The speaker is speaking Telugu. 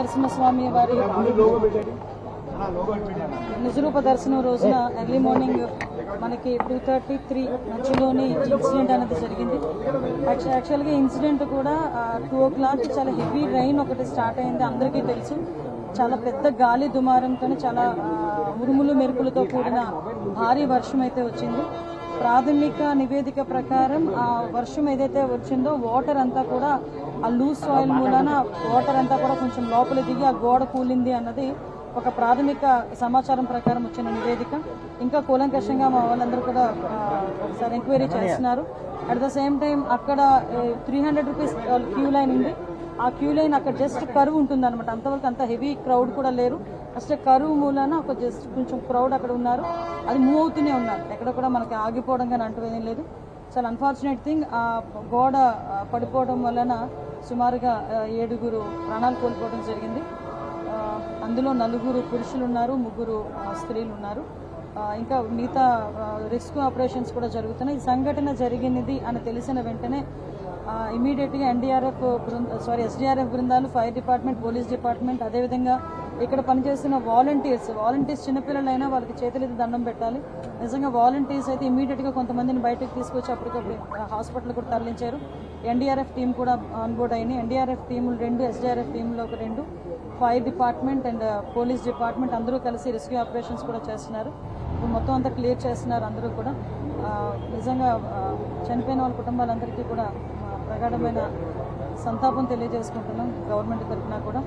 నరసింహస్వామి వారి నిజరూప దర్శనం రోజున ఎర్లీ మార్నింగ్ మనకి 2:33 మధ్యలోని ఇన్సిడెంట్ అనేది జరిగింది. యాక్చువల్గా ఇన్సిడెంట్ కూడా 2 o'clock చాలా హెవీ రైన్ ఒకటి స్టార్ట్ అయింది. అందరికీ తెలుసు, చాలా పెద్ద గాలి దుమారంతో చాలా ఉరుములు మెరుపులతో కూడిన భారీ వర్షం అయితే వచ్చింది. ప్రాథమిక నివేదిక ప్రకారం ఆ వర్షం ఏదైతే వచ్చిందో వాటర్ అంతా కూడా ఆ లూజ్ సాయిల్ మూలాన వాటర్ అంతా కూడా కొంచెం లోపల దిగి ఆ గోడ కూలింది అన్నది ఒక ప్రాథమిక సమాచారం ప్రకారం వచ్చిన నివేదిక. ఇంకా కూలంకషంగా మా వాళ్ళందరూ కూడా ఒకసారి ఎంక్వైరీ చేస్తున్నారు. అట్ ద సేమ్ టైం అక్కడ 300 రూపీస్ క్యూ లైన్ ఉంది. ఆ క్యూ లైన్ అక్కడ జస్ట్ కరువు ఉంటుంది అనమాట. అంతవరకు అంత హెవీ క్రౌడ్ కూడా లేరు. ఫస్ట్ కరువు మూలాన ఒక జస్ట్ కొంచెం క్రౌడ్ అక్కడ ఉన్నారు. అది మూవ్ అవుతూనే ఉన్నారు. ఎక్కడ కూడా మనకి ఆగిపోవడం కానీ అంటూ లేదు. చాలా అన్ఫార్చునేట్ థింగ్, ఆ గోడ పడిపోవడం వలన సుమారుగా 7 ప్రాణాలు కోల్పోవడం జరిగింది. అందులో 4 పురుషులు ఉన్నారు, 3 స్త్రీలు ఉన్నారు. ఇంకా మిగతా రెస్క్యూ ఆపరేషన్స్ కూడా జరుగుతున్నాయి. ఈ సంఘటన జరిగినది అని తెలిసిన వెంటనే ఇమీడియట్గా ఎస్డీఆర్ఎఫ్ బృందాలు, ఫైర్ డిపార్ట్మెంట్, పోలీస్ డిపార్ట్మెంట్, అదేవిధంగా ఇక్కడ పనిచేస్తున్న వాలంటీర్స్ చిన్నపిల్లలైనా వాళ్ళకి చేతులెత్తి దండం పెట్టాలి. నిజంగా వాలంటీర్స్ అయితే ఇమీడియట్గా కొంతమందిని బయటకు తీసుకొచ్చి అప్పటికప్పుడు హాస్పిటల్ కూడా తరలించారు. ఎన్డీఆర్ఎఫ్ టీం కూడా ఆన్బోర్డ్ అయింది. ఎన్డీఆర్ఎఫ్ టీములు 2, ఎస్డీఆర్ఎఫ్ టీంలో ఒక 2, fire department and police department అందరూ కలిసి రెస్క్యూ ఆపరేషన్స్ కూడా చేస్తున్నారు. ఇప్పుడు మొత్తం అంతా క్లియర్ చేస్తున్నారు అందరూ కూడా. నిజంగా చనిపోయిన వాళ్ళ కుటుంబాలందరికీ కూడా ప్రగాఢమైన సంతాపం తెలియజేసుకుంటున్నాం గవర్నమెంట్ తరఫున కూడా.